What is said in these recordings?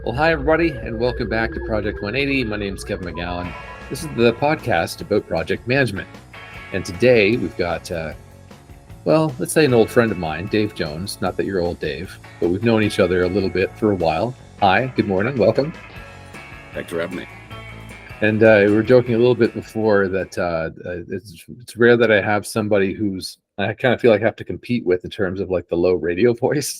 Well, hi, everybody, and welcome back to Project 180. My name is Kevin McGowan. This is the podcast about project management. And today we've got, let's say an old friend of mine, Dave Jones. Not that you're old, Dave, but we've known each other a little bit for a while. Hi, good morning, welcome. Thanks for having me. And we were joking a little bit before that it's rare that I have somebody who's I kind of feel like I have to compete with in terms of like the low radio voice.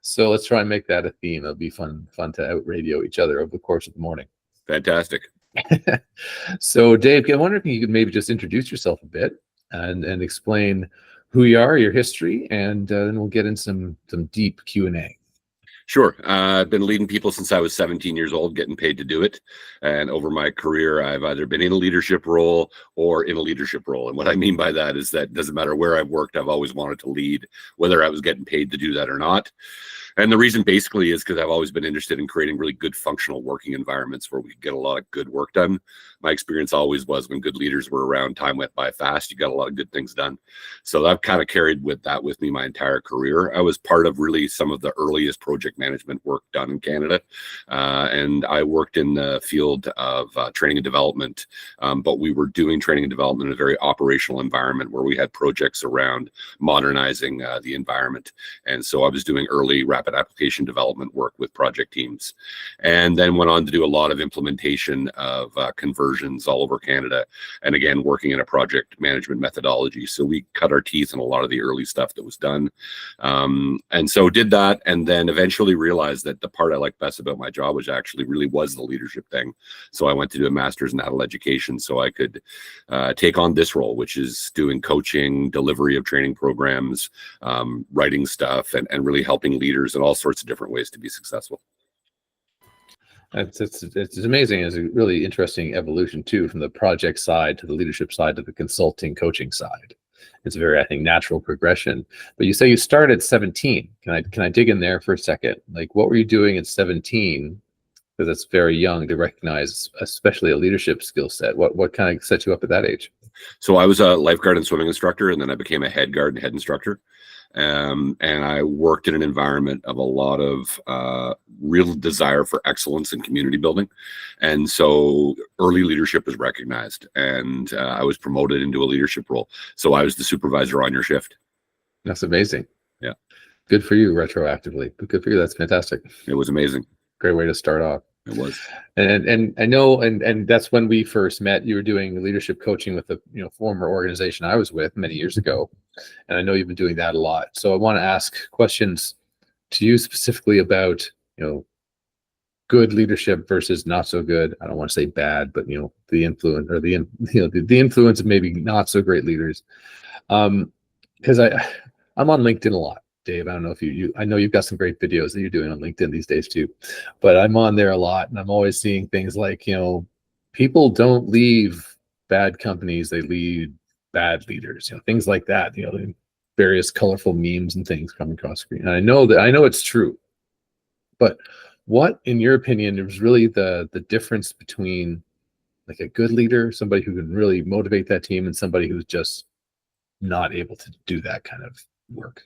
So let's try and make that a theme. It'll be fun to out radio each other over the course of the morning. Fantastic. So Dave, I wonder if you could maybe just introduce yourself a bit and explain who you are, your history, and then we'll get in some deep Q&A. Sure. I've been leading people since I was 17 years old, getting paid to do it. And over my career, I've either been in a leadership role or in a leadership role. And what I mean by that is that it doesn't matter where I've worked, I've always wanted to lead, whether I was getting paid to do that or not. And the reason basically is because I've always been interested in creating really good functional working environments where we could get a lot of good work done. My experience always was when good leaders were around, time went by fast, you got a lot of good things done. So I've kind of carried with me my entire career. I was part of really some of the earliest project management work done in Canada. And I worked in the field of training and development, but we were doing training and development in a very operational environment where we had projects around modernizing the environment. And so I was doing early rapid application development work with project teams, and then went on to do a lot of implementation of conversions all over Canada, and again working in a project management methodology. So we cut our teeth in a lot of the early stuff that was done, and so did that, and then eventually realized that the part I liked best about my job was the leadership thing. So I went to do a master's in adult education so I could take on this role, which is doing coaching, delivery of training programs, writing stuff, and really helping leaders in all sorts of different ways to be successful. It's amazing. It's a really interesting evolution too, from the project side to the leadership side to the consulting coaching side. It's a very, I think, natural progression. But you say you started at 17. Can I dig in there for a second? Like, what were you doing at 17? Because that's very young to recognize, especially a leadership skill set. What kind of set you up at that age? So I was a lifeguard and swimming instructor, and then I became a head guard and head instructor. And I worked in an environment of a lot of real desire for excellence and community building. And so early leadership was recognized, and I was promoted into a leadership role. So I was the supervisor on your shift. That's amazing. Yeah. Good for you retroactively. Good for you. That's fantastic. It was amazing. Great way to start off. It was. And I know, and that's when we first met. You were doing leadership coaching with the former organization I was with many years ago. And I know you've been doing that a lot. So I want to ask questions to you specifically about, good leadership versus not so good. I don't want to say bad, but the influence or the influence of maybe not so great leaders. Because I'm on LinkedIn a lot, Dave. I don't know if I know you've got some great videos that you're doing on LinkedIn these days too, but I'm on there a lot, and I'm always seeing things like, people don't leave bad companies, they lead bad leaders, things like that, the various colorful memes and things coming across screen. And I know it's true, but what, in your opinion, is really the difference between like a good leader, somebody who can really motivate that team, and somebody who's just not able to do that kind of work?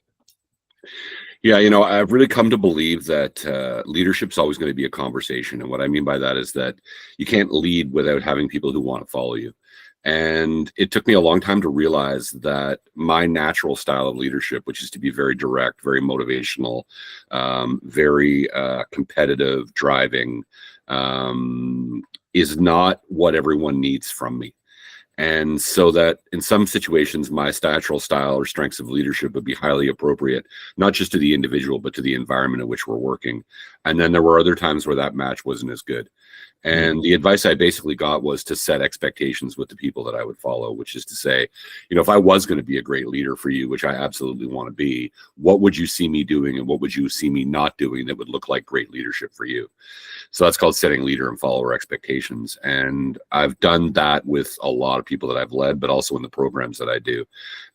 Yeah, I've really come to believe that leadership's always going to be a conversation. And what I mean by that is that you can't lead without having people who want to follow you. And it took me a long time to realize that my natural style of leadership, which is to be very direct, very motivational, very competitive, driving, is not what everyone needs from me. And so that in some situations, my natural style or strengths of leadership would be highly appropriate, not just to the individual, but to the environment in which we're working. And then there were other times where that match wasn't as good. And the advice I basically got was to set expectations with the people that I would follow, which is to say, if I was going to be a great leader for you, which I absolutely want to be, what would you see me doing and what would you see me not doing that would look like great leadership for you? So that's called setting leader and follower expectations. And I've done that with a lot of people that I've led, but also in the programs that I do.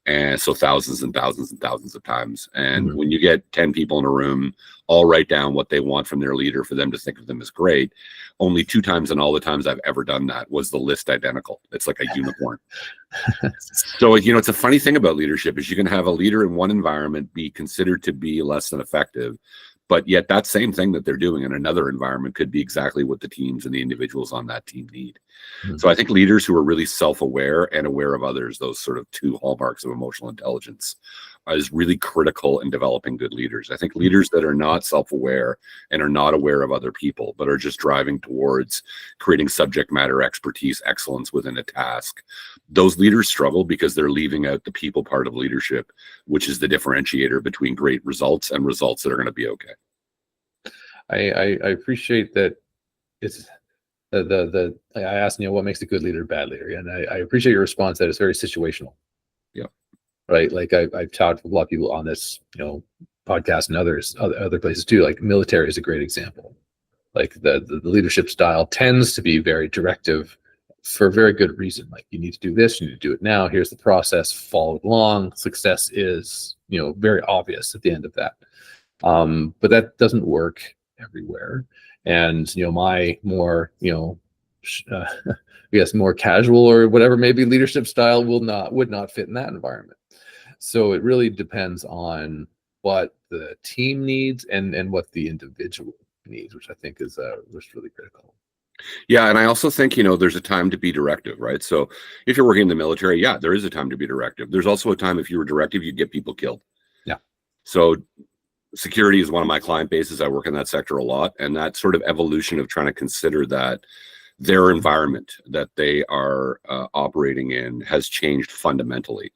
And so thousands and thousands and thousands of times. And when you get 10 people in a room, all write down what they want from their leader for them to think of them as great. Only 2 times in all the times I've ever done that was the list identical. It's like a unicorn. So, it's a funny thing about leadership is you can have a leader in one environment be considered to be less than effective, But yet that same thing that they're doing in another environment could be exactly what the teams and the individuals on that team need. Mhm. So I think leaders who are really self-aware and aware of others, those sort of two hallmarks of emotional intelligence, is really critical in developing good leaders. I think leaders that are not self-aware and are not aware of other people, but are just driving towards creating subject matter expertise, excellence within a task, those leaders struggle because they're leaving out the people part of leadership, which is the differentiator between great results and results that are going to be okay. I appreciate that. It's I asked, what makes a good leader a bad leader, and I appreciate your response that it's very situational. Yeah. Right. Like I've talked with a lot of people on this, podcast and other places too. Like military is a great example. Like the leadership style tends to be very directive for a very good reason. Like, you need to do this, you need to do it now. Here's the process, follow along. Success is, very obvious at the end of that. But that doesn't work everywhere. And, my more, I guess more casual or whatever, maybe leadership style would not fit in that environment. So it really depends on what the team needs and what the individual needs, which I think is really critical. Yeah, and I also think, there's a time to be directive, right? So if you're working in the military, yeah, there is a time to be directive. There's also a time if you were directive, you'd get people killed. Yeah. So security is one of my client bases. I work in that sector a lot, and that sort of evolution of trying to consider that their environment that they are operating in has changed fundamentally,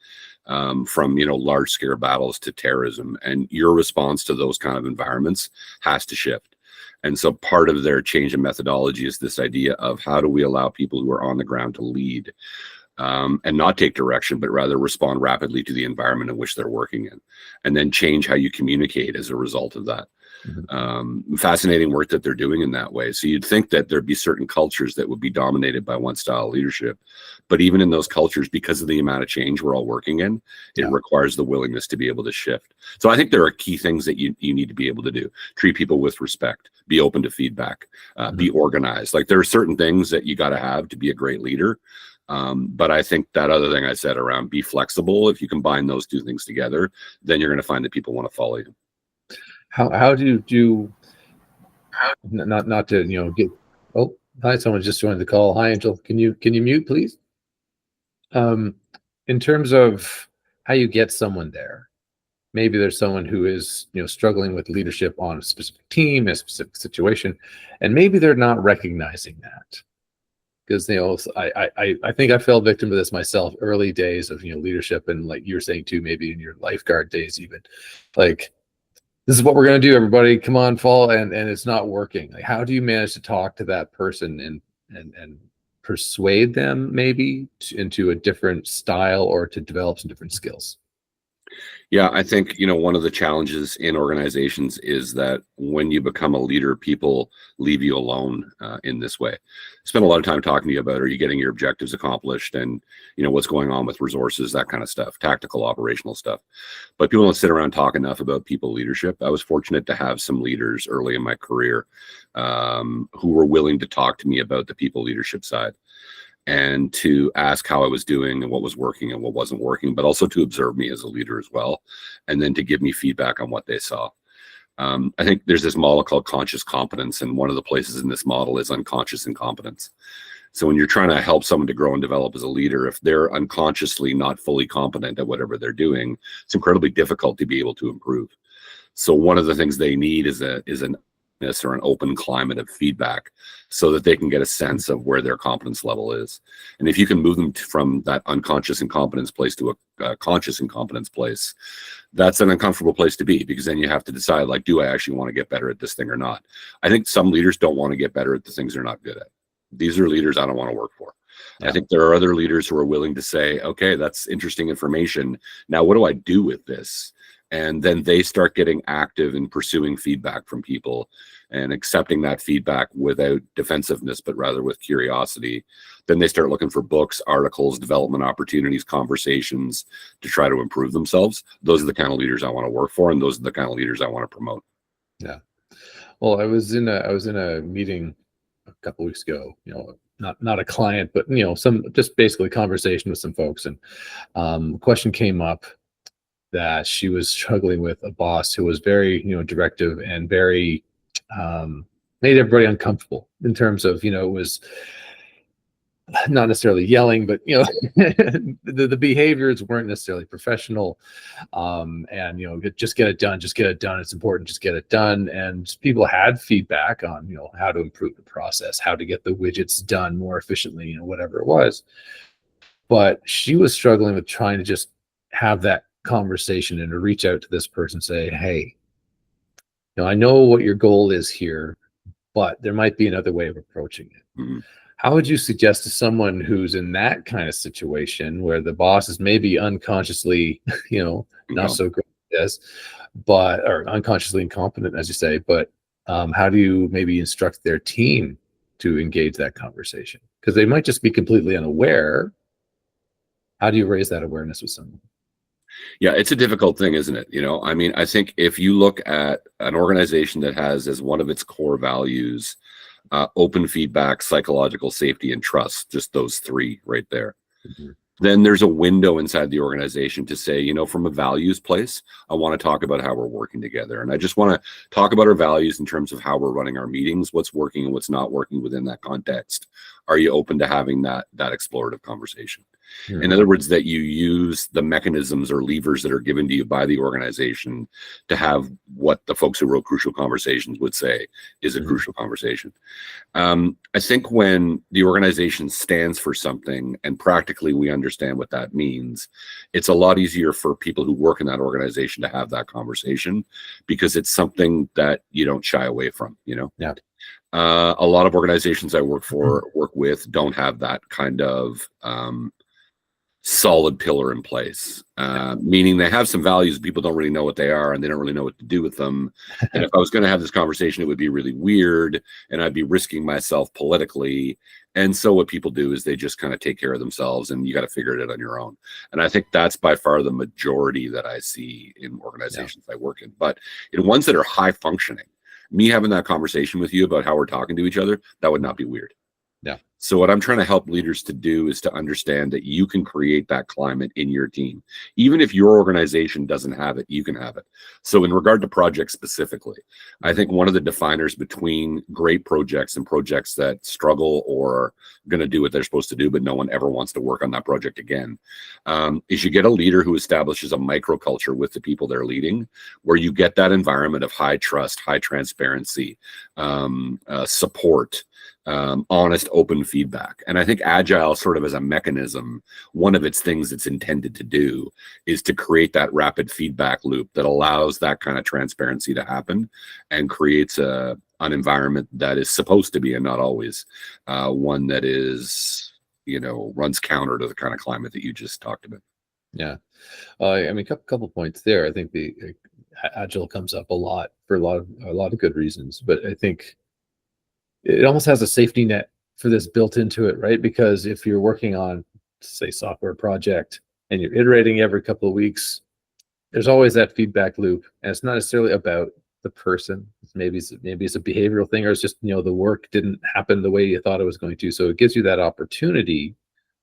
from large scale battles to terrorism, and your response to those kind of environments has to shift. And so part of their change in methodology is this idea of how do we allow people who are on the ground to lead, and not take direction, but rather respond rapidly to the environment in which they're working in, and then change how you communicate as a result of that. Fascinating work that they're doing in that way. So you'd think that there'd be certain cultures that would be dominated by one style of leadership, but even in those cultures, because of the amount of change we're all working in, it requires the willingness to be able to shift. So I think there are key things that you need to be able to do: treat people with respect, be open to feedback, be organized. Like, there are certain things that you got to have to be a great leader. But I think that other thing I said around be flexible, if you combine those two things together, then you're going to find that people want to follow you. How do you do, not to get, oh, hi, someone just joined the call. Hi, Angel, can you mute, please? In terms of how you get someone there, maybe there's someone who is struggling with leadership on a specific team, a specific situation, and maybe they're not recognizing that. Because I think I fell victim to this myself early days of leadership, and like you're saying too, maybe in your lifeguard days even, like, this is what we're going to do, everybody, come on, fall, and it's not working. Like, how do you manage to talk to that person and persuade them maybe into a different style or to develop some different skills? Yeah, I think, one of the challenges in organizations is that when you become a leader, people leave you alone in this way. Spend a lot of time talking to you about, are you getting your objectives accomplished, and, what's going on with resources, that kind of stuff, tactical, operational stuff. But people don't sit around talk enough about people leadership. I was fortunate to have some leaders early in my career who were willing to talk to me about the people leadership side, and to ask how I was doing and what was working and what wasn't working, but also to observe me as a leader as well, and then to give me feedback on what they saw. I think there's this model called conscious competence, and one of the places in this model is unconscious incompetence. So when you're trying to help someone to grow and develop as a leader, if they're unconsciously not fully competent at whatever they're doing, it's incredibly difficult to be able to improve. So one of the things they need is an or an open climate of feedback, so that they can get a sense of where their competence level is. And if you can move them from that unconscious incompetence place to a conscious incompetence place, that's an uncomfortable place to be, because then you have to decide, like, do I actually want to get better at this thing or not? I think some leaders don't want to get better at the things they're not good at. These are leaders I don't want to work for. I think there are other leaders who are willing to say, okay, that's interesting information. Now, what do I do with this? And then they start getting active in pursuing feedback from people and accepting that feedback without defensiveness, but rather with curiosity. Then they start looking for books, articles, development opportunities, conversations to try to improve themselves. Those are the kind of leaders I want to work for, and those are the kind of leaders I want to promote. Yeah. Well, I was in a meeting a couple of weeks ago, not a client, but some just basically conversation with some folks, and a question came up that she was struggling with a boss who was very, directive and very, made everybody uncomfortable in terms of, it was not necessarily yelling, but the behaviors weren't necessarily professional. And just get it done, just get it done. It's important, just get it done. And people had feedback on how to improve the process, how to get the widgets done more efficiently, whatever it was. But she was struggling with trying to just have that conversation and to reach out to this person and say, hey, I know what your goal is here, but there might be another way of approaching it. Mm-hmm. How would you suggest to someone who's in that kind of situation where the boss is maybe unconsciously, not so great at this, or unconsciously incompetent, as you say, but how do you maybe instruct their team to engage that conversation? Because they might just be completely unaware. How do you raise that awareness with someone? Yeah, it's a difficult thing, isn't it? I mean, I think if you look at an organization that has as one of its core values, open feedback, psychological safety, and trust, just those three right there. Mm-hmm. Then there's a window inside the organization to say, from a values place, I want to talk about how we're working together. And I just want to talk about our values in terms of how we're running our meetings, what's working and what's not working within that context. Are you open to having that explorative conversation? Mm-hmm. In other words, that you use the mechanisms or levers that are given to you by the organization to have what the folks who wrote Crucial Conversations would say is a crucial conversation. I think when the organization stands for something and practically we understand what that means, it's a lot easier for people who work in that organization to have that conversation because it's something that you don't shy away from, Yeah. A lot of organizations I work with don't have that kind of solid pillar in place, meaning they have some values, people don't really know what they are and they don't really know what to do with them. And if I was going to have this conversation, it would be really weird and I'd be risking myself politically. And so what people do is they just kind of take care of themselves and you got to figure it out on your own. And I think that's by far the majority that I see in organizations I work in. But in ones that are high functioning, me having that conversation with you about how we're talking to each other, that would not be weird. Yeah. So what I'm trying to help leaders to do is to understand that you can create that climate in your team. Even if your organization doesn't have it, you can have it. So in regard to projects specifically, I think one of the definers between great projects and projects that struggle or are going to do what they're supposed to do, but no one ever wants to work on that project again, is you get a leader who establishes a microculture with the people they're leading, where you get that environment of high trust, high transparency, support, honest, open feedback. And I think Agile sort of as a mechanism, one of its things it's intended to do is to create that rapid feedback loop that allows that kind of transparency to happen and creates an environment that is supposed to be, and not always, one that is, runs counter to the kind of climate that you just talked about. Yeah. I mean, a couple points there. I think the Agile comes up a lot for a lot of good reasons, but I think it almost has a safety net for this built into it, right? Because if you're working on, say, software project and you're iterating every couple of weeks, there's always that feedback loop, and it's not necessarily about the person. Maybe it's a behavioral thing, or it's just the work didn't happen the way you thought it was going to. So it gives you that opportunity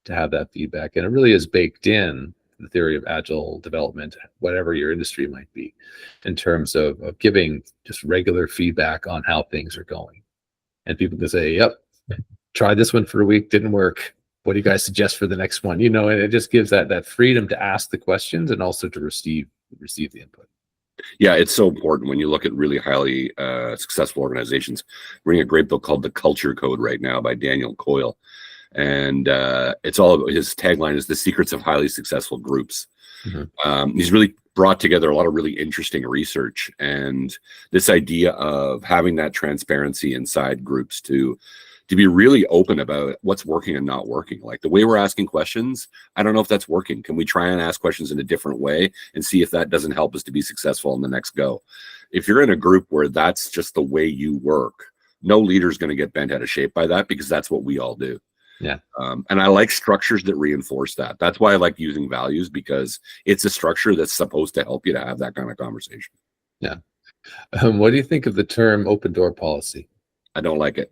to have that feedback, and it really is baked in the theory of agile development, whatever your industry might be, in terms of giving just regular feedback on how things are going. And people can say, yep, try this one for a week, didn't work. What do you guys suggest for the next one? And it just gives that freedom to ask the questions and also to receive the input. Yeah, it's so important when you look at really highly successful organizations. We're reading a great book called The Culture Code right now by Daniel Coyle. And it's all about, his tagline is The Secrets of Highly Successful Groups. Mm-hmm. He's really brought together a lot of really interesting research, and this idea of having that transparency inside groups to be really open about what's working and not working. Like the way we're asking questions, I don't know if that's working. Can we try and ask questions in a different way and see if that doesn't help us to be successful in the next go? If you're in a group where that's just the way you work, no leader's going to get bent out of shape by that, because that's what we all do. Yeah. And I like structures that reinforce that. That's why I like using values, because it's a structure that's supposed to help you to have that kind of conversation. Yeah. What do you think of the term open door policy? I don't like it.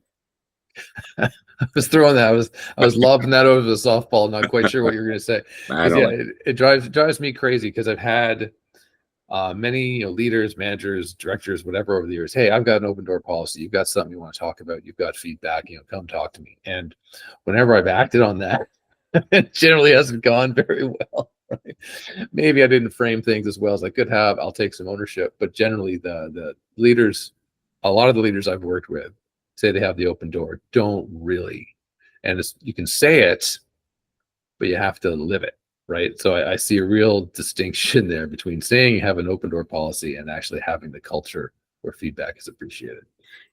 I was throwing that. I was lobbing that over the softball. Not quite sure what you're going to say. I don't like it drives me crazy, because I've had Many leaders, managers, directors, whatever over the years, hey, I've got an open door policy. You've got something you want to talk about. You've got feedback. Come talk to me. And whenever I've acted on that, it generally hasn't gone very well. Right? Maybe I didn't frame things as well as I could have. I'll take some ownership. But generally, the leaders, a lot of the leaders I've worked with, say they have the open door, don't really. And you can say it, but you have to live it. Right. So I see a real distinction there between saying you have an open door policy and actually having the culture where feedback is appreciated.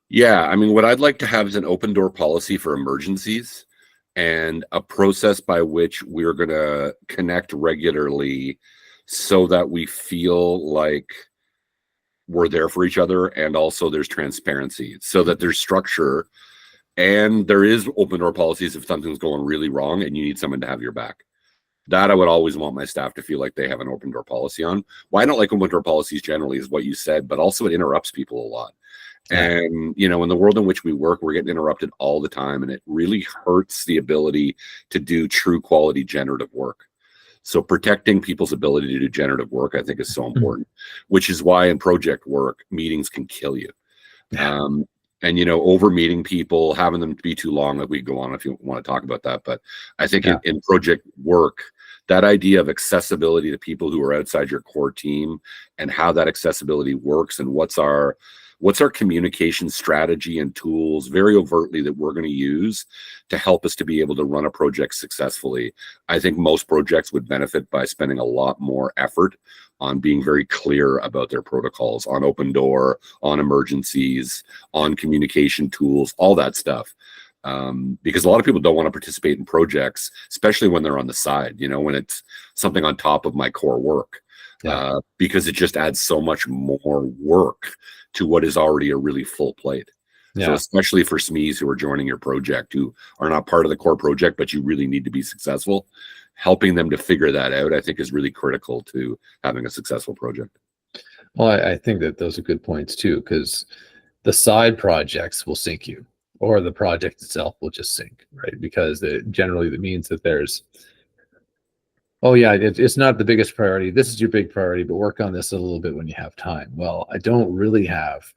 Yeah. I mean, what I'd like to have is an open door policy for emergencies and a process by which we're going to connect regularly so that we feel like we're there for each other. And also there's transparency so that there's structure and there is open door policies if something's going really wrong and you need someone to have your back. That I would always want my staff to feel like they have an open door policy on. Why I don't like open door policies generally is what you said, but also it interrupts people a lot. Yeah. And, in the world in which we work, we're getting interrupted all the time, and it really hurts the ability to do true quality generative work. So protecting people's ability to do generative work, I think, is so important, which is why in project work, meetings can kill you. Yeah. And, over meeting people, having them be too long, like we go on if you want to talk about that. But I think in project work, that idea of accessibility to people who are outside your core team and how that accessibility works and what's our communication strategy and tools very overtly that we're going to use to help us to be able to run a project successfully. I think most projects would benefit by spending a lot more effort on being very clear about their protocols, on open door, on emergencies, on communication tools, all that stuff. Because a lot of people don't want to participate in projects, especially when they're on the side, when it's something on top of my core work, because it just adds so much more work to what is already a really full plate. Yeah. So especially for SMEs who are joining your project, who are not part of the core project, but you really need to be successful, helping them to figure that out, I think, is really critical to having a successful project. Well, I think that those are good points too, because the side projects will sink you, or the project itself will just sink, right? Because generally that means that there's, oh yeah, it's not the biggest priority. This is your big priority, but work on this a little bit when you have time. Well, I don't really have.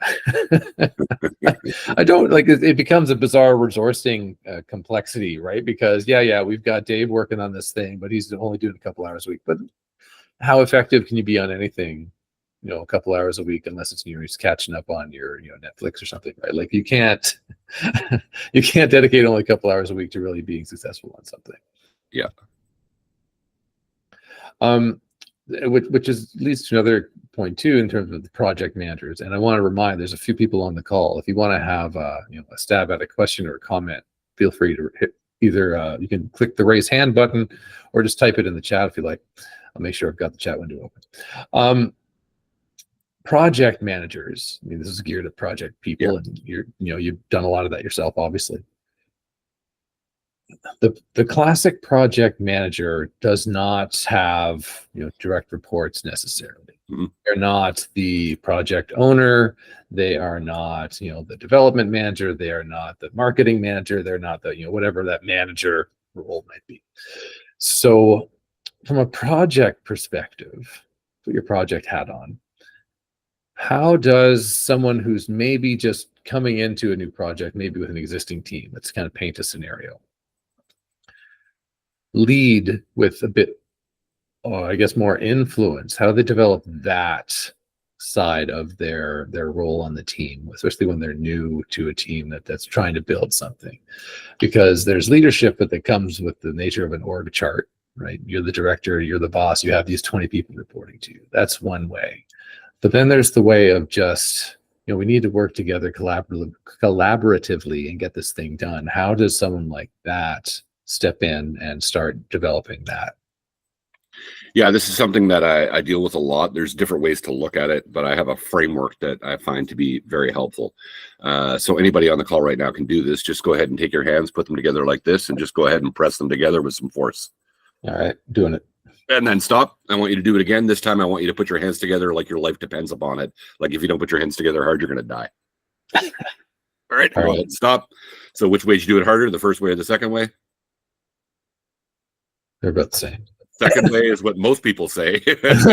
I don't like it becomes a bizarre resourcing complexity, right? Because we've got Dave working on this thing, but he's only doing a couple hours a week. But how effective can you be on anything, a couple hours a week, unless it's you're just catching up on your Netflix or something, right? Like you can't dedicate only a couple hours a week to really being successful on something. Yeah. Which leads to another point too, in terms of the project managers. And I want to remind, there's a few people on the call. If you want to have a stab at a question or a comment, feel free to hit either. You can click the raise hand button, or just type it in the chat if you like. I'll make sure I've got the chat window open. Project managers. I mean, this is geared at project people, and you've done a lot of that yourself, obviously. The classic project manager does not have direct reports necessarily. Mm-hmm. They're not the project owner. They are not the development manager. They are not the marketing manager. They're not the whatever that manager role might be. So from a project perspective, put your project hat on. How does someone who's maybe just coming into a new project, maybe with an existing team, let's kind of paint a scenario, lead with a bit, I guess, more influence? How do they develop that side of their role on the team, especially when they're new to a team that's trying to build something? Because there's leadership that comes with the nature of an org chart, right? You're the director, you're the boss, you have these 20 people reporting to you. That's one way. But then there's the way of just, we need to work together collaboratively and get this thing done. How does someone like that step in and start developing that? Yeah, this is something that I deal with a lot. There's different ways to look at it, but I have a framework that I find to be very helpful. So anybody on the call right now can do this. Just go ahead and take your hands, put them together like this, and just go ahead and press them together with some force. All right, doing it. And then stop. I want you to do it again. This time I want you to put your hands together like your life depends upon it. Like if you don't put your hands together hard, you're going to die. All right, go ahead, stop. So which way did you do it harder? The first way or the second way? They're both the same. second way is what most people say because of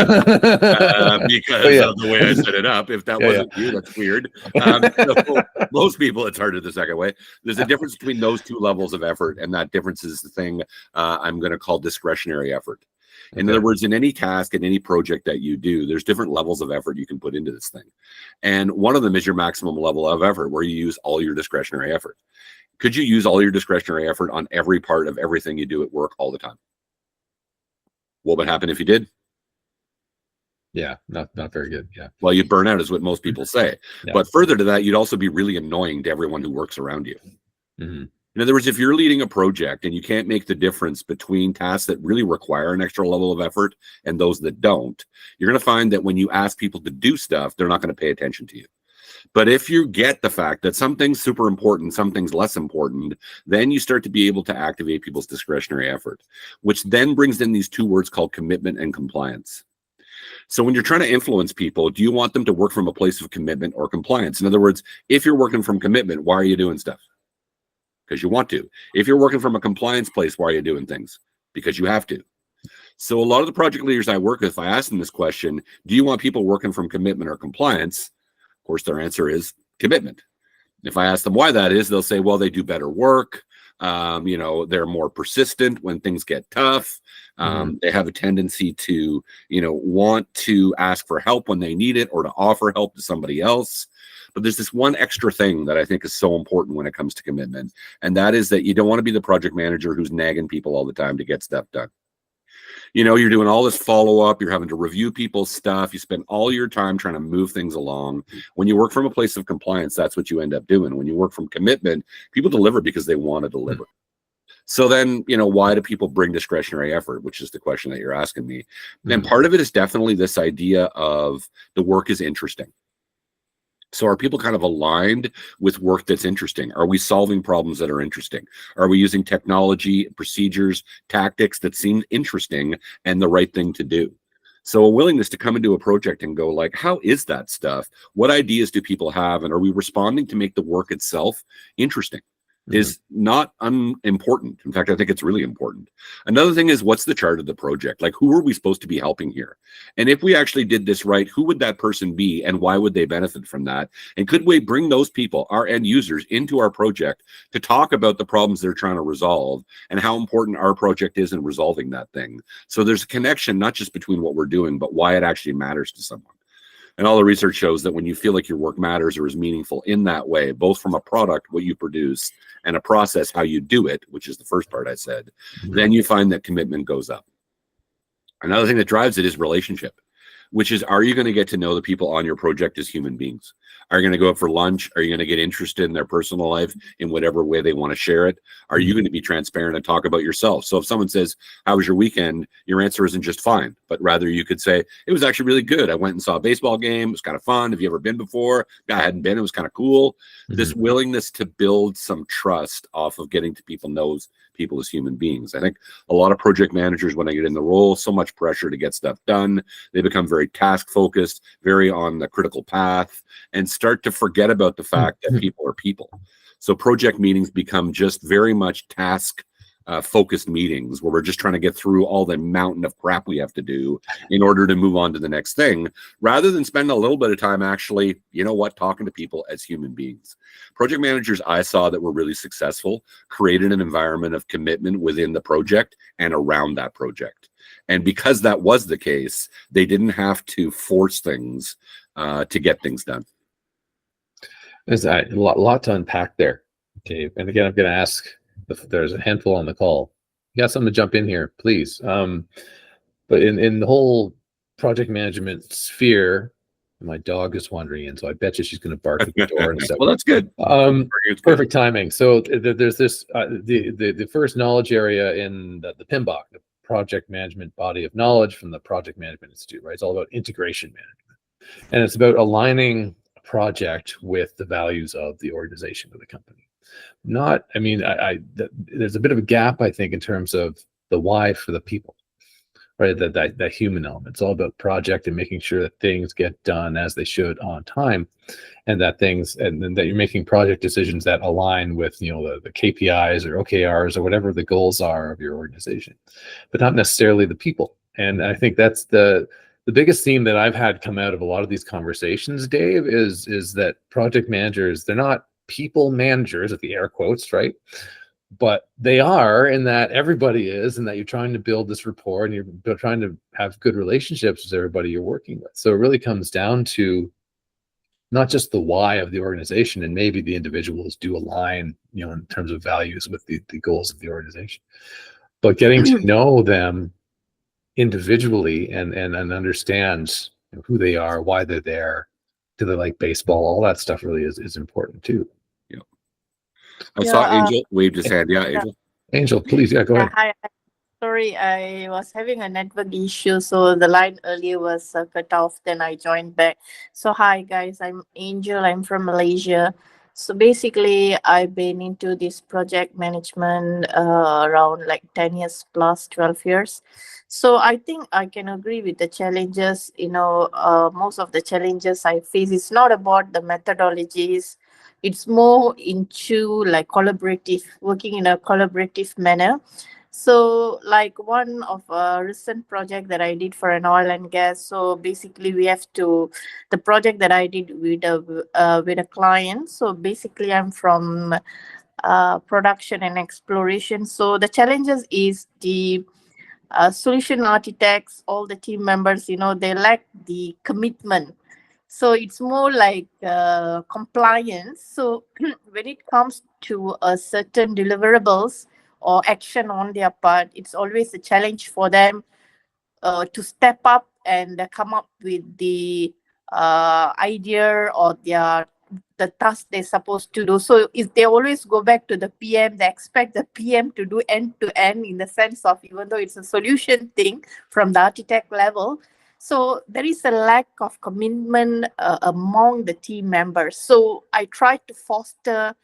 the way I set it up. If that wasn't you, that's weird. So most people, it's harder the second way. There's a difference between those two levels of effort, and that difference is the thing I'm going to call discretionary effort. In other words, in any task, in any project that you do, there's different levels of effort you can put into this thing. And one of them is your maximum level of effort, where you use all your discretionary effort. Could you use all your discretionary effort on every part of everything you do at work all the time? What would happen if you did? Yeah, not very good. Yeah. Well, you'd burn out is what most people say. Yeah. But further to that, you'd also be really annoying to everyone who works around you. Mm-hmm. In other words, if you're leading a project and you can't make the difference between tasks that really require an extra level of effort and those that don't, you're going to find that when you ask people to do stuff, they're not going to pay attention to you. But if you get the fact that something's super important, something's less important, then you start to be able to activate people's discretionary effort, which then brings in these two words called commitment and compliance. So when you're trying to influence people, do you want them to work from a place of commitment or compliance? In other words, if you're working from commitment, why are you doing stuff? Because you want to. If you're working from a compliance place, why are you doing things? Because you have to. So a lot of the project leaders I work with, if I ask them this question, do you want people working from commitment or compliance? Of course, their answer is commitment. If I ask them why that is, they'll say, well, they do better work. They're more persistent when things get tough. They have a tendency to, want to ask for help when they need it or to offer help to somebody else. But there's this one extra thing that I think is so important when it comes to commitment. And that is that you don't want to be the project manager who's nagging people all the time to get stuff done. You're doing all this follow-up, you're having to review people's stuff, you spend all your time trying to move things along. When you work from a place of compliance, that's what you end up doing. When you work from commitment, people deliver because they want to deliver. So then, why do people bring discretionary effort, which is the question that you're asking me. And part of it is definitely this idea of the work is interesting. So are people kind of aligned with work that's interesting? Are we solving problems that are interesting? Are we using technology, procedures, tactics that seem interesting and the right thing to do? So a willingness to come into a project and go like, how is that stuff? What ideas do people have? And are we responding to make the work itself interesting? Is not unimportant. In fact, I think it's really important. Another thing is, what's the chart of the project? Like, who are we supposed to be helping here? And if we actually did this right, who would that person be and why would they benefit from that? And could we bring those people, our end users, into our project to talk about the problems they're trying to resolve and how important our project is in resolving that thing? So there's a connection, not just between what we're doing, but why it actually matters to someone. And all the research shows that when you feel like your work matters or is meaningful in that way, both from a product, what you produce, and a process, how you do it, which is the first part I said, then you find that commitment goes up. Another thing that drives it is relationship, which is, are you going to get to know the people on your project as human beings? Are you going to go out for lunch? Are you going to get interested in their personal life in whatever way they want to share it? Are you going to be transparent and talk about yourself? So if someone says, how was your weekend? Your answer isn't just fine, but rather you could say, it was actually really good. I went and saw a baseball game. It was kind of fun. Have you ever been before? I hadn't been. It was kind of cool. This willingness to build some trust off of getting to know people as human beings. I think a lot of project managers, when they get in the role, so much pressure to get stuff done. They become very task focused, very on the critical path, and start to forget about the fact that people are people. So project meetings become just very much task focused meetings where we're just trying to get through all the mountain of crap we have to do in order to move on to the next thing, rather than spend a little bit of time actually, talking to people as human beings. Project managers I saw that were really successful created an environment of commitment within the project and around that project. And because that was the case, they didn't have to force things to get things done. There's a lot to unpack there, Dave. And again, I'm going to ask if there's a handful on the call. You got something to jump in here, please. But in the whole project management sphere, my dog is wandering in, so I bet you she's going to bark at the door in a second. Well, that's good. Perfect timing. So there's this the first knowledge area in the PMBOK, the Project Management Body of Knowledge from the Project Management Institute, right? It's all about integration management, and it's about aligning a project with the values of the organization of the company. There's a bit of a gap, I think, in terms of the why for the people. right? That human element. It's all about project and making sure that things get done as they should on time, and that things, and then that you're making project decisions that align with, the KPIs or OKRs or whatever the goals are of your organization, but not necessarily the people. And I think that's the biggest theme that I've had come out of a lot of these conversations, Dave, is that project managers, they're not people managers, with the air quotes, right? But they are, in that everybody is, and that you're trying to build this rapport and you're trying to have good relationships with everybody you're working with. So it really comes down to not just the why of the organization, and maybe the individuals do align, in terms of values with the goals of the organization, but getting to know them individually and understand who they are, why they're there, do they like baseball, all that stuff really is important too. Yeah. I saw Yeah, Angel waved his hand. Yeah, yeah, Angel. Angel, please, yeah, go yeah. ahead. Hi. Sorry, I was having a network issue, so the line earlier was cut off. Then I joined back. So hi guys, I'm Angel. I'm from Malaysia. So basically, I've been into this project management around like 10 years plus, 12 years. So I think I can agree with the challenges. Most of the challenges I face is not about the methodologies. It's more into like collaborative, working in a collaborative manner. So, like one of a recent project that I did for an oil and gas. So basically, we have to the project that I did with a client. So basically, I'm from production and exploration. So the challenges is the solution architects, all the team members. They lack the commitment, so it's more like compliance. So when it comes to a certain deliverables or action on their part, it's always a challenge for them to step up and come up with the idea or the task they're supposed to do. So if they always go back to the PM, they expect the PM to do end to end, in the sense of, even though it's a solution thing from the architect level. So there is a lack of commitment among the team members. So I try to foster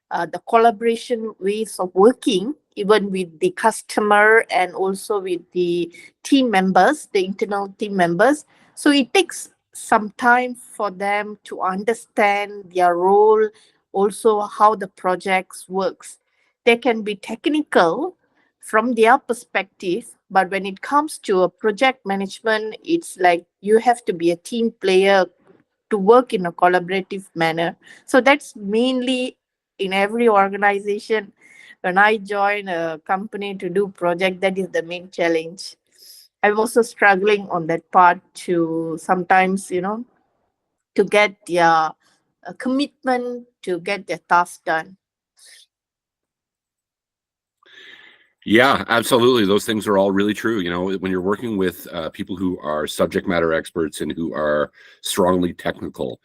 the collaboration ways of working, even with the customer and also with the team members, the internal team members. So it takes some time for them to understand their role, also how the projects works. They can be technical from their perspective, but when it comes to a project management, it's like you have to be a team player to work in a collaborative manner. So that's mainly in every organization. When I join a company to do project, that is the main challenge. I'm also struggling on that part to sometimes, to get their commitment to get their task done. Yeah, absolutely. Those things are all really true. When you're working with people who are subject matter experts and who are strongly technical,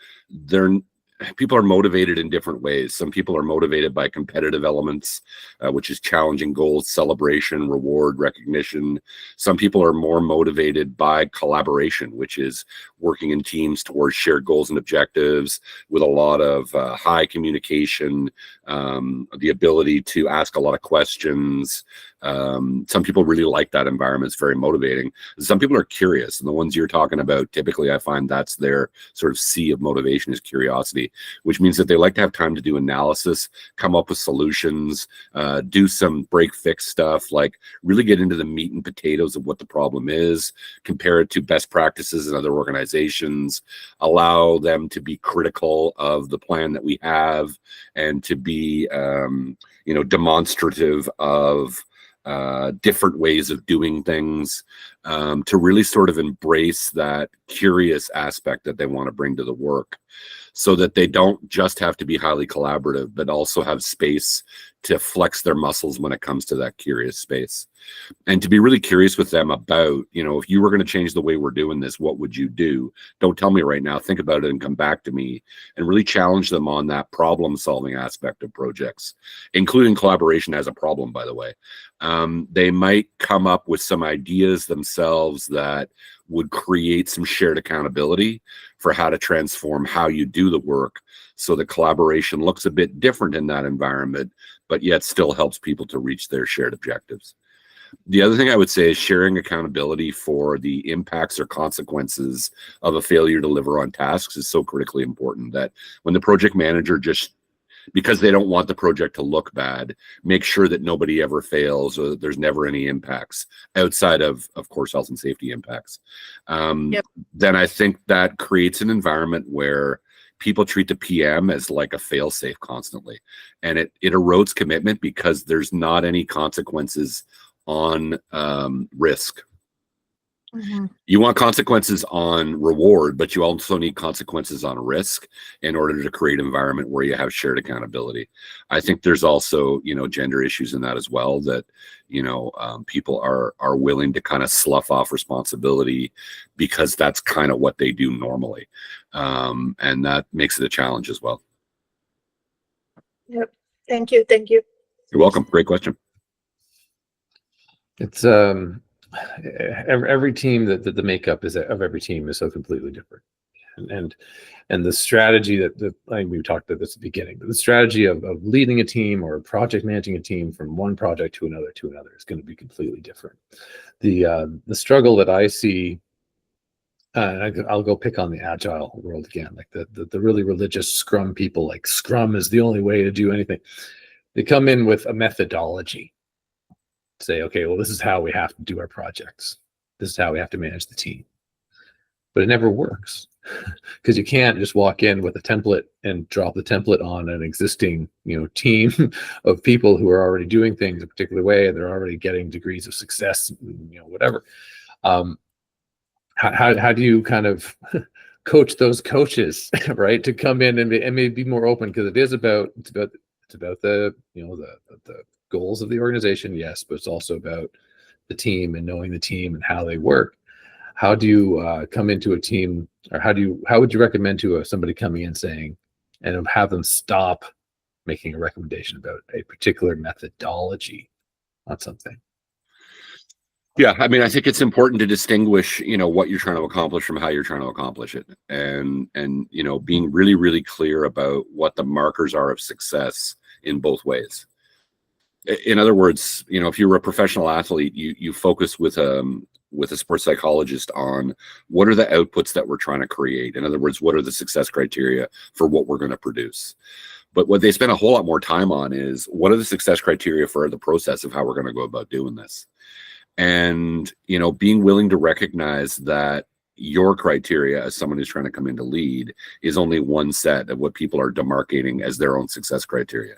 people are motivated in different ways. Some people are motivated by competitive elements, which is challenging goals, celebration, reward, recognition. Some people are more motivated by collaboration, which is working in teams towards shared goals and objectives with a lot of high communication, the ability to ask a lot of questions. Some people really like that environment. It's very motivating. Some people are curious, and the ones you're talking about, typically I find that's their sort of sea of motivation, is curiosity, which means that they like to have time to do analysis, come up with solutions, do some break fix stuff, like really get into the meat and potatoes of what the problem is, compare it to best practices in other organizations, allow them to be critical of the plan that we have, and to be demonstrative of different ways of doing things, to really sort of embrace that curious aspect that they want to bring to the work, so that they don't just have to be highly collaborative, but also have space to flex their muscles when it comes to that curious space. And to be really curious with them about, if you were going to change the way we're doing this, what would you do? Don't tell me right now. Think about it and come back to me, and really challenge them on that problem solving aspect of projects, including collaboration as a problem, by the way. They might come up with some ideas themselves that would create some shared accountability for how to transform how you do the work, so the collaboration looks a bit different in that environment, but yet still helps people to reach their shared objectives. The other thing I would say is sharing accountability for the impacts or consequences of a failure to deliver on tasks is so critically important that when the project manager just, because they don't want the project to look bad, make sure that nobody ever fails or that there's never any impacts outside of course, health and safety impacts. Yep. Then I think that creates an environment where people treat the PM as like a fail safe constantly. And it erodes commitment because there's not any consequences on risk. Mhm. You want consequences on reward, but you also need consequences on risk in order to create an environment where you have shared accountability. I think there's also, gender issues in that as well, that, people are willing to kind of slough off responsibility because that's kind of what they do normally. And that makes it a challenge as well. Yep. Thank you. Thank you. You're welcome. Great question. It's every team that the makeup is of every team is so completely different, and the strategy that I think we talked about this at the beginning, but the strategy of leading a team or project managing a team from one project to another is going to be completely different. The struggle that I see, I'll go pick on the agile world again, like the really religious Scrum people, like Scrum is the only way to do anything. They come in with a methodology. Say, okay, well, this is how we have to do our projects. This is how we have to manage the team. But it never works because you can't just walk in with a template and drop the template on an existing, team of people who are already doing things a particular way and they're already getting degrees of success, whatever. How do you kind of coach those coaches, right, to come in and maybe be more open, because it's about the the goals of the organization, yes, but it's also about the team and knowing the team and how they work. How do you come into a team, or how would you recommend to somebody coming in saying, and have them stop making a recommendation about a particular methodology on something? Yeah, I mean, I think it's important to distinguish, what you're trying to accomplish from how you're trying to accomplish it, and being really, really clear about what the markers are of success in both ways. In other words, if you're a professional athlete, you focus with a sports psychologist on what are the outputs that we're trying to create. In other words, what are the success criteria for what we're going to produce? But what they spend a whole lot more time on is what are the success criteria for the process of how we're going to go about doing this. And, being willing to recognize that your criteria as someone who's trying to come in to lead is only one set of what people are demarcating as their own success criteria.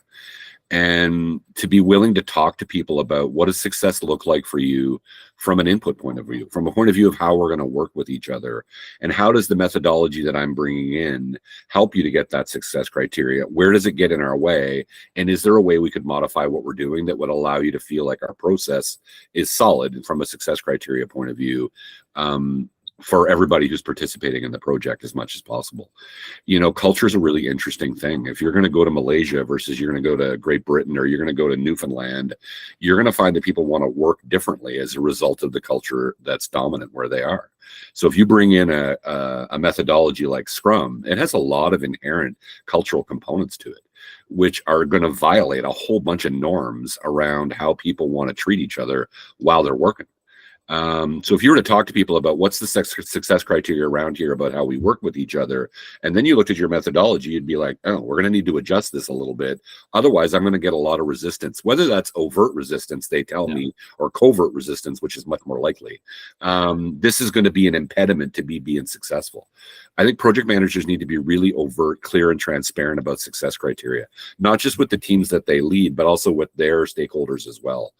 And to be willing to talk to people about what does success look like for you from an input point of view, from a point of view of how we're going to work with each other, and how does the methodology that I'm bringing in help you to get that success criteria? Where does it get in our way? And is there a way we could modify what we're doing that would allow you to feel like our process is solid from a success criteria point of view, for everybody who's participating in the project as much as possible? Culture is a really interesting thing. If you're going to go to Malaysia versus you're going to go to Great Britain or you're going to go to Newfoundland, you're going to find that people want to work differently as a result of the culture that's dominant where they are. So if you bring in a methodology like Scrum, it has a lot of inherent cultural components to it, which are going to violate a whole bunch of norms around how people want to treat each other while they're working. So if you were to talk to people about what's the success criteria around here about how we work with each other, and then you looked at your methodology, you'd be like, oh, we're going to need to adjust this a little bit. Otherwise, I'm going to get a lot of resistance, whether that's overt resistance, they tell me, or covert resistance, which is much more likely. This is going to be an impediment to me being successful. I think project managers need to be really overt, clear, and transparent about success criteria, not just with the teams that they lead, but also with their stakeholders as well.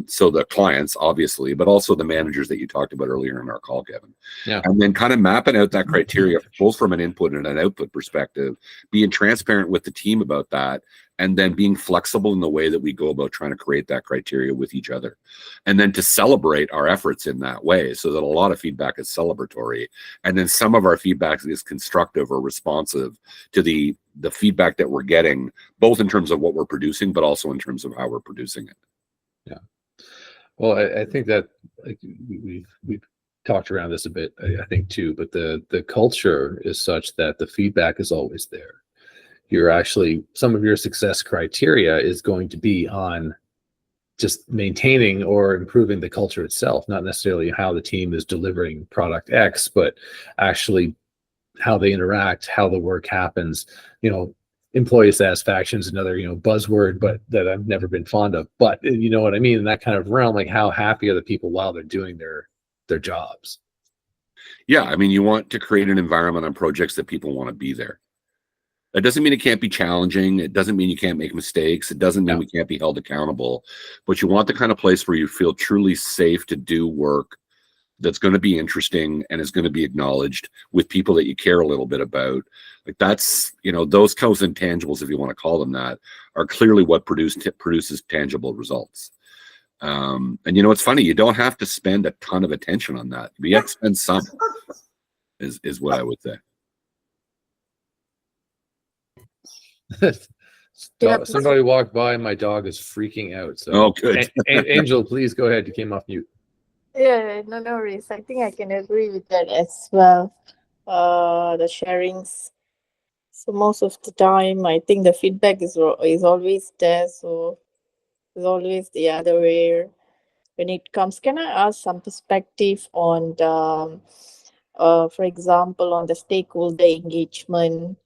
So the clients, obviously, but also the managers that you talked about earlier in our call, Kevin. Yeah. And then kind of mapping out that criteria, both from an input and an output perspective, being transparent with the team about that, and then being flexible in the way that we go about trying to create that criteria with each other. And then to celebrate our efforts in that way, so that a lot of feedback is celebratory. And then some of our feedback is constructive or responsive to the feedback that we're getting, both in terms of what we're producing, but also in terms of how we're producing it. Yeah. Well, I think that, like, we've talked around this a bit, I think too, but the culture is such that the feedback is always there. You're actually, some of your success criteria is going to be on just maintaining or improving the culture itself, not necessarily how the team is delivering product X, but actually how they interact, how the work happens. Employee satisfaction is another, buzzword, but that I've never been fond of. But you know what I mean? In that kind of realm, like how happy are the people while they're doing their jobs? Yeah, I mean, you want to create an environment on projects that people want to be there. That doesn't mean it can't be challenging. It doesn't mean you can't make mistakes. It doesn't mean we can't be held accountable. But you want the kind of place where you feel truly safe to do work that's going to be interesting and is going to be acknowledged with people that you care a little bit about. Like that's, those kinds of intangibles, if you want to call them that, are clearly what produces tangible results. And it's funny, you don't have to spend a ton of attention on that. But you have to spend some, is what I would say. Somebody walked by and my dog is freaking out. So, oh, good. Angel, please go ahead. You came off mute. Yeah, no worries. I think I can agree with that as well. The sharings. So most of the time, I think the feedback is always there. So it's always the other way. When it comes, can I ask some perspective on the, for example, on the stakeholder engagement?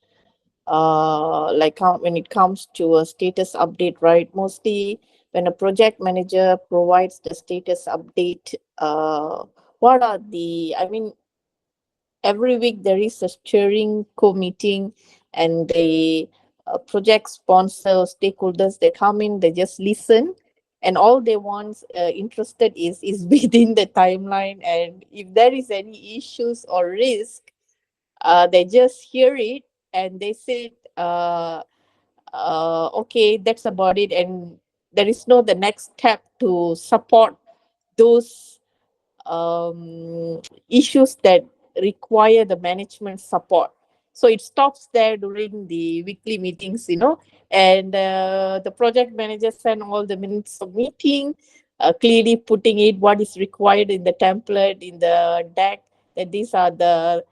Like when it comes to a status update, right? Mostly when a project manager provides the status update, what are every week there is a steering co-meeting, and the project sponsor stakeholders, they come in, they just listen, and all they want interested is within the timeline, and if there is any issues or risk, they just hear it and they say, okay, that's about it, and there is no the next step to support those issues that require the management support. So it stops there during the weekly meetings, and the project manager send all the minutes of meeting, clearly putting it what is required in the template, in the deck, that these are the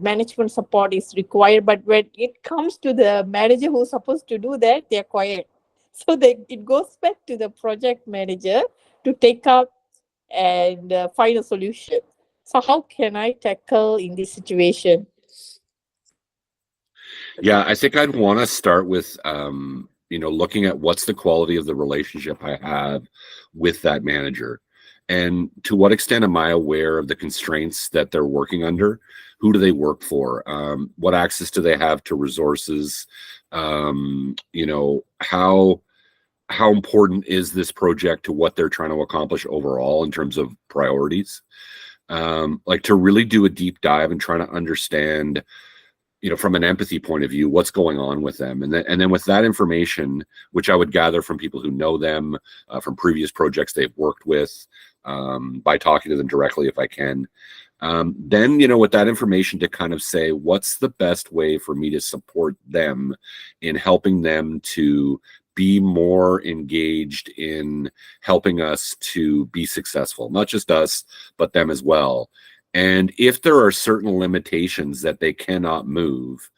management support is required. But when it comes to the manager who's supposed to do that, they're quiet. So it goes back to the project manager to take up and find a solution. So how can I tackle in this situation? Yeah, I think I'd want to start with, looking at what's the quality of the relationship I have with that manager. And to what extent am I aware of the constraints that they're working under? Who do they work for? What access do they have to resources? How important is this project to what they're trying to accomplish overall in terms of priorities? Like to really do a deep dive and try to understand, from an empathy point of view, what's going on with them. And then with that information, which I would gather from people who know them, from previous projects they've worked with, by talking to them directly if I can, then, with that information to kind of say, what's the best way for me to support them in helping them to be more engaged in helping us to be successful, not just us, but them as well. And if there are certain limitations that they cannot move,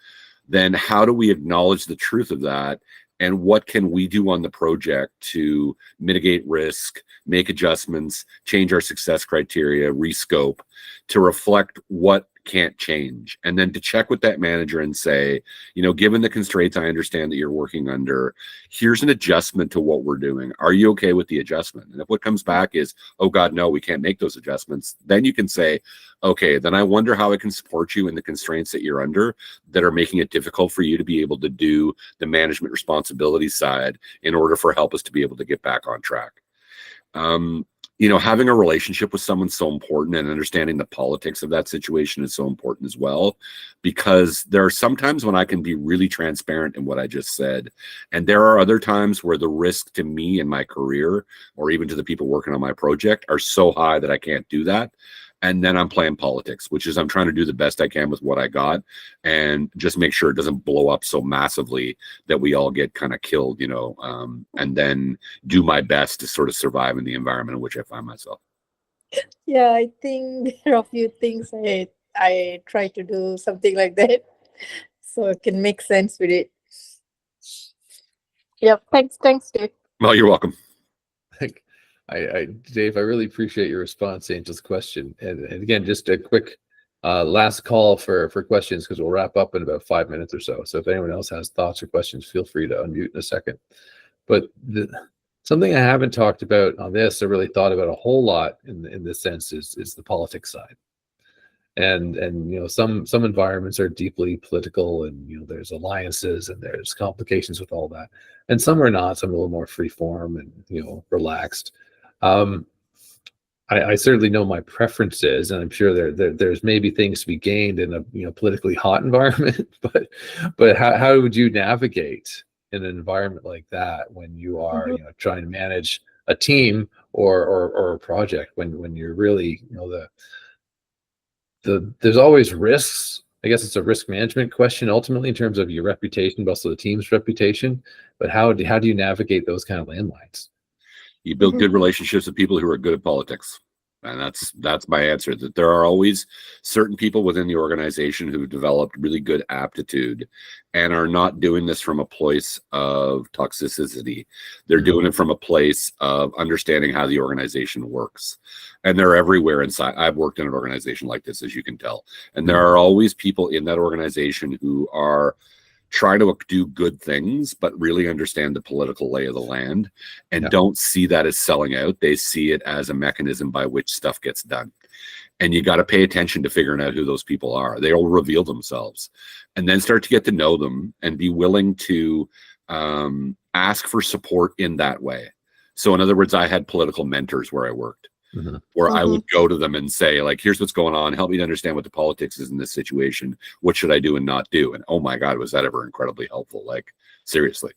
then how do we acknowledge the truth of that? And what can we do on the project to mitigate risk, make adjustments, change our success criteria, rescope to reflect what can't change? And then to check with that manager and say, given the constraints I understand that you're working under, here's an adjustment to what we're doing. Are you okay with the adjustment? And if what comes back is, oh God, no, we can't make those adjustments, then you can say, okay, then I wonder how I can support you in the constraints that you're under that are making it difficult for you to be able to do the management responsibility side in order for help us to be able to get back on track. Having a relationship with someone's so important, and understanding the politics of that situation is so important as well, because there are some times when I can be really transparent in what I just said. And there are other times where the risk to me in my career, or even to the people working on my project, are so high that I can't do that. And then I'm playing politics, which is I'm trying to do the best I can with what I got and just make sure it doesn't blow up so massively that we all get kind of killed, and then do my best to sort of survive in the environment in which I find myself. Yeah, I think there are a few things I try to do something like that, so it can make sense with it. Yeah, thanks, Dave. Well, you're welcome. Dave, I really appreciate your response to Angel's question. And again, just a quick last call for questions, because we'll wrap up in about 5 minutes or so. So if anyone else has thoughts or questions, feel free to unmute in a second. But something I haven't talked about on this, I really thought about a whole lot in this sense, is the politics side. And some environments are deeply political, and there's alliances and there's complications with all that, and some are not. Some are a little more free form and relaxed. I certainly know my preferences, and I'm sure there's maybe things to be gained in a politically hot environment. but how would you navigate in an environment like that when you are trying to manage a team or a project, when you're really there's always risks. I guess it's a risk management question ultimately, in terms of your reputation, but also the team's reputation. But how do you navigate those kind of landmines? You build good relationships with people who are good at politics. And that's my answer, that there are always certain people within the organization who've developed really good aptitude and are not doing this from a place of toxicity. They're doing it from a place of understanding how the organization works. And they're everywhere inside. I've worked in an organization like this, as you can tell. And there are always people in that organization who are try to do good things, but really understand the political lay of the land and don't see that as selling out. They see it as a mechanism by which stuff gets done. And you got to pay attention to figuring out who those people are. They'll reveal themselves, and then start to get to know them and be willing to ask for support in that way. So in other words, I had political mentors where I worked. Where I would go to them and say, like, here's what's going on. Help me to understand what the politics is in this situation. What should I do and not do? And oh my God, was that ever incredibly helpful? Like, seriously.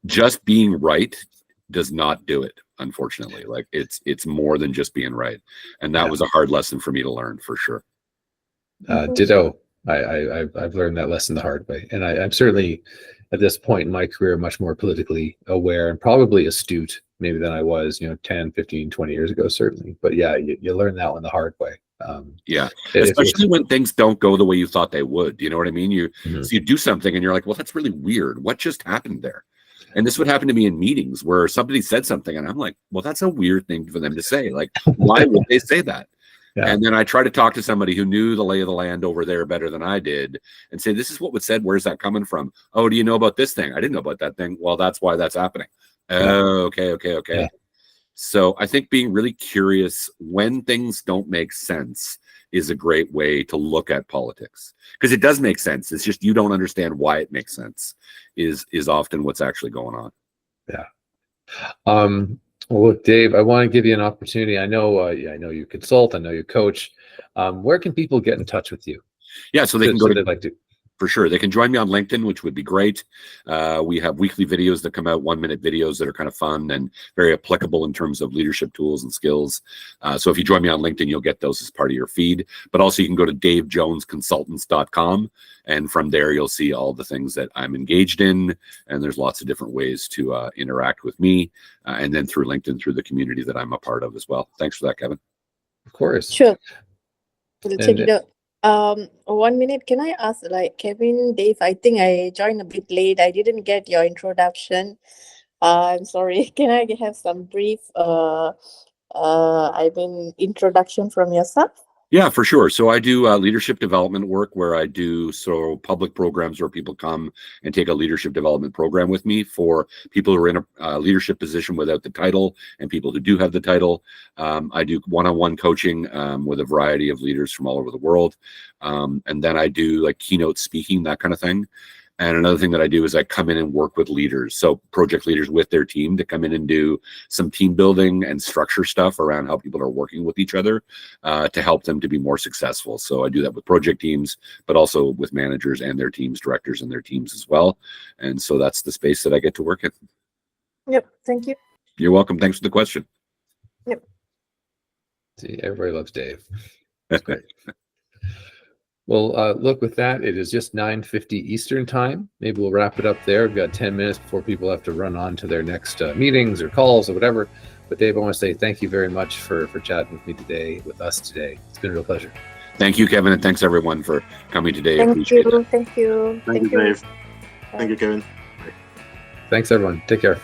Just being right does not do it, unfortunately. Like, it's more than just being right. And that was a hard lesson for me to learn, for sure. Ditto. I've learned that lesson the hard way. And I'm certainly, at this point in my career, much more politically aware and probably astute maybe than I was 10, 15, 20 years ago, certainly. But yeah, you learn that one the hard way. Especially when things don't go the way you thought they would. You know what I mean? So you do something and you're like, well, that's really weird. What just happened there? And this would happen to me in meetings where somebody said something and I'm like, well, that's a weird thing for them to say. Like, why would they say that? And then I try to talk to somebody who knew the lay of the land over there better than I did and say, this is what was said. Where's that coming from? Oh, do you know about this thing? I didn't know about that thing. Well, that's why that's happening. Oh, okay. So I think being really curious when things don't make sense is a great way to look at politics, because it does make sense. It's just you don't understand why it makes sense is often what's actually going on. Well, look, Dave, I want to give you an opportunity. I know you consult. I know you coach. Where can people get in touch with you? So they can go to, like to. For sure. They can join me on LinkedIn, which would be great. We have weekly videos that come out, 1-minute videos that are kind of fun and very applicable in terms of leadership tools and skills. So if you join me on LinkedIn, you'll get those as part of your feed. But also you can go to davejonesconsultants.com. And from there, you'll see all the things that I'm engaged in. And there's lots of different ways to interact with me. And then through LinkedIn, through the community that I'm a part of as well. Thanks for that, Kevin. Of course. Sure. We'll check it out. 1 minute, can I ask, like, Kevin, Dave, I think I joined a bit late. I didn't get your introduction. I'm sorry. Can I have some brief introduction from yourself? Yeah, for sure. So I do leadership development work where I do public programs where people come and take a leadership development program with me for people who are in a leadership position without the title and people who do have the title. I do one-on-one coaching with a variety of leaders from all over the world. And then I do like keynote speaking, that kind of thing. And another thing that I do is I come in and work with leaders, so project leaders with their team, to come in and do some team building and structure stuff around how people are working with each other to help them to be more successful. So I do that with project teams, but also with managers and their teams, directors and their teams as well. And so that's the space that I get to work in. Yep. Thank you. You're welcome. Thanks for the question. Yep. See, everybody loves Dave. That's great. Well, look, with that, it is just 9:50 Eastern time. Maybe we'll wrap it up there. We've got 10 minutes before people have to run on to their next meetings or calls or whatever. But Dave, I want to say thank you very much for chatting with me today, with us today. It's been a real pleasure. Thank you, Kevin, and thanks everyone for coming today. Thank Appreciate you. it. Thank you. Thank you, Dave. Thank you, Kevin. Thanks, everyone. Take care.